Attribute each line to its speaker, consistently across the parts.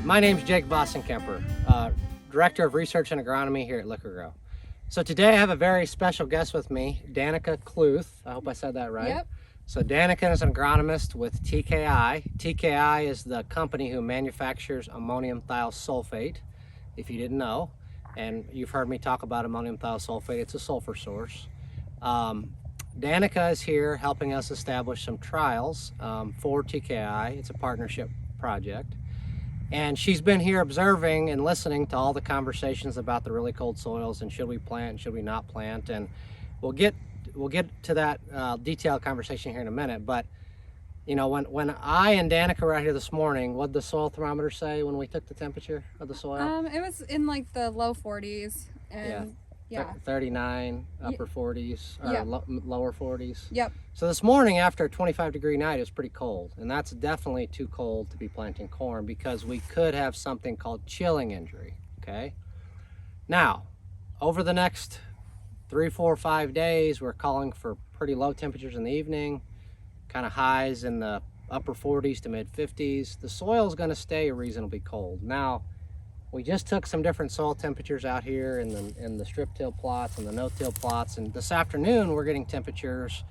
Speaker 1: my name's Jake Bossenkemper, Director of Research and Agronomy here at Liqui-Grow. So today I have a very special guest with me, Danica Kluth. I hope I said that right.
Speaker 2: Yep.
Speaker 1: So Danica is an agronomist with TKI. TKI is the company who manufactures ammonium thiosulfate, if you didn't know. And you've heard me talk about ammonium thiosulfate. It's a sulfur source. Danica is here helping us establish some trials for TKI. It's a partnership project. And she's been here observing and listening to all the conversations about the really cold soils and should we plant and should we not plant. And we'll get to that detailed conversation here in a minute. But you know, when I and Danica were out here this morning, what did the soil thermometer say when we took the temperature of the soil?
Speaker 2: It was in like the low 40s and yeah.
Speaker 1: 39, upper 40s, or
Speaker 2: yeah.
Speaker 1: Lower 40s.
Speaker 2: Yep.
Speaker 1: So this morning after a 25-degree night, it was pretty cold. And that's definitely too cold to be planting corn because we could have something called chilling injury, okay? Now, over the next 3, 4, 5 days, we're calling for pretty low temperatures in the evening, kind of highs in the upper 40s to mid 50s. The soil is going to stay reasonably cold. Now, we just took some different soil temperatures out here in the strip till plots and the no-till plots, and this afternoon we're getting temperatures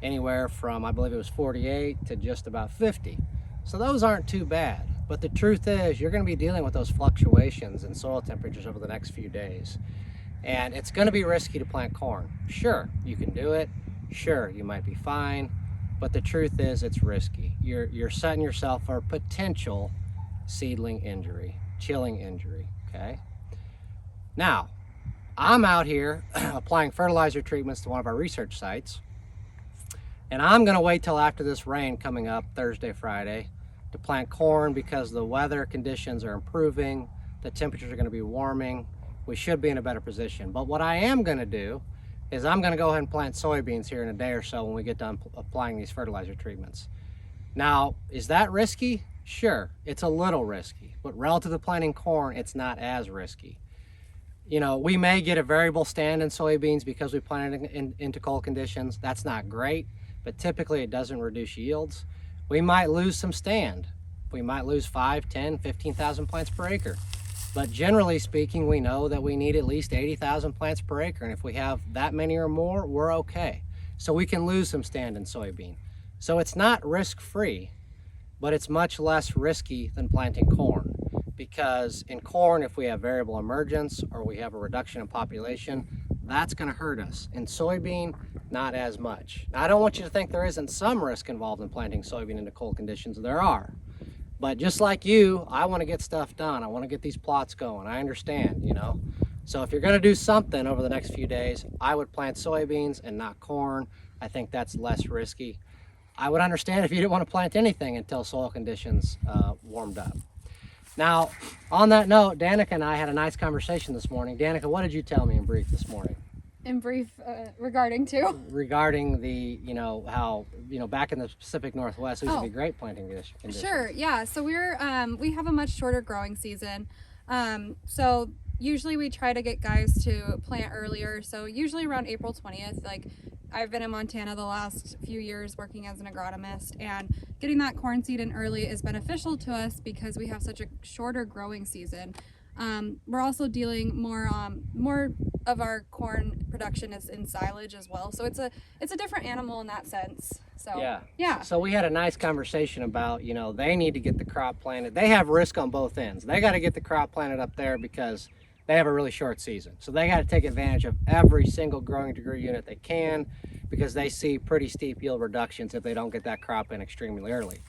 Speaker 1: anywhere from, I believe it was 48 to just about 50. So those aren't too bad, but the truth is you're going to be dealing with those fluctuations in soil temperatures over the next few days, and it's going to be risky to plant corn. Sure, you can do it. Sure, you might be fine, but the truth is it's risky. You're setting yourself for a potential seedling injury, chilling injury, okay? Now, I'm out here applying fertilizer treatments to one of our research sites, and I'm gonna wait till after this rain coming up Thursday, Friday, to plant corn because the weather conditions are improving, the temperatures are gonna be warming, we should be in a better position. But what I am gonna do is I'm gonna go ahead and plant soybeans here in a day or so when we get done applying these fertilizer treatments. Now, is that risky? Sure, it's a little risky, but relative to planting corn, it's not as risky. You know, we may get a variable stand in soybeans because we planted into cold conditions. That's not great, but typically it doesn't reduce yields. We might lose some stand. We might lose 5, 10, 15,000 plants per acre. But generally speaking, we know that we need at least 80,000 plants per acre, and if we have that many or more, we're okay. So we can lose some stand in soybean. So it's not risk-free, but it's much less risky than planting corn, because in corn, if we have variable emergence or we have a reduction in population, that's going to hurt us. In soybean, not as much. Now, I don't want you to think there isn't some risk involved in planting soybean into cold conditions. There are. But just like you, I want to get stuff done. I want to get these plots going. I understand, you know. So if you're going to do something over the next few days, I would plant soybeans and not corn. I think that's less risky. I would understand if you didn't want to plant anything until soil conditions warmed up. Now, on that note, Danica and I had a nice conversation this morning. Danica, what did you tell me in brief this morning?
Speaker 2: In brief, regarding to?
Speaker 1: Regarding the, you know, how, you know, back in the Pacific Northwest, these would be great planting conditions.
Speaker 2: Sure, yeah. So we have a much shorter growing season. So usually we try to get guys to plant earlier. So usually around April 20th, like I've been in Montana the last few years working as an agronomist, and getting that corn seed in early is beneficial to us because we have such a shorter growing season. We're also dealing more of our corn production is in silage as well. So it's a different animal in that sense. So yeah.
Speaker 1: So we had a nice conversation about, you know, they need to get the crop planted. They have risk on both ends. They got to get the crop planted up there because they have a really short season. So they got to take advantage of every single growing degree unit they can because they see pretty steep yield reductions if they don't get that crop in extremely early.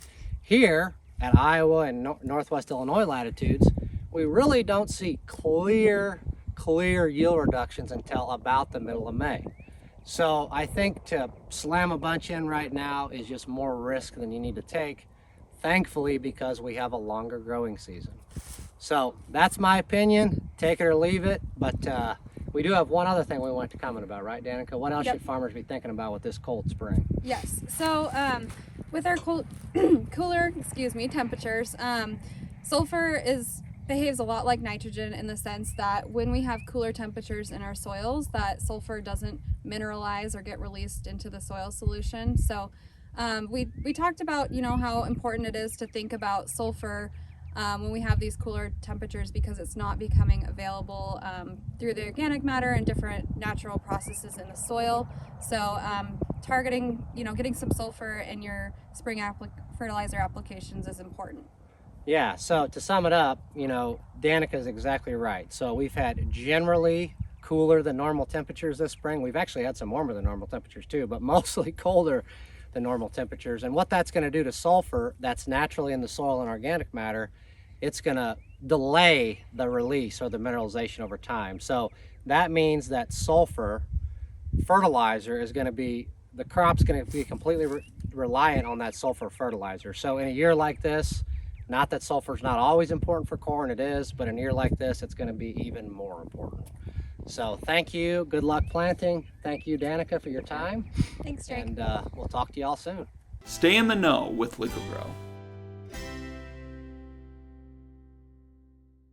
Speaker 1: Here at Iowa and Northwest Illinois latitudes, we really don't see clear yield reductions until about the middle of May. So I think to slam a bunch in right now is just more risk than you need to take, thankfully, because we have a longer growing season. So that's my opinion, take it or leave it, but we do have one other thing we want to comment about, right, Danica? What else should farmers be thinking about with this cold spring?
Speaker 2: Yes, so with our cooler temperatures, sulfur behaves a lot like nitrogen in the sense that when we have cooler temperatures in our soils, that sulfur doesn't mineralize or get released into the soil solution. So we talked about, you know, how important it is to think about sulfur when we have these cooler temperatures, because it's not becoming available through the organic matter and different natural processes in the soil. So targeting, getting some sulfur in your spring fertilizer applications is important.
Speaker 1: Yeah, so to sum it up, Danica is exactly right. So we've had generally cooler than normal temperatures this spring. We've actually had some warmer than normal temperatures too, but mostly colder than normal temperatures. And what that's going to do to sulfur that's naturally in the soil and organic matter, it's going to delay the release or the mineralization over time. So that means that sulfur fertilizer is going to be, the crop's going to be completely reliant on that sulfur fertilizer. So in a year like this, not that sulfur is not always important for corn, it is, but in a year like this, it's going to be even more important. So thank you. Good luck planting. Thank you, Danica, for your time.
Speaker 2: Thanks, Jake.
Speaker 1: And we'll talk to you all soon.
Speaker 3: Stay in the know with Liqui-Grow.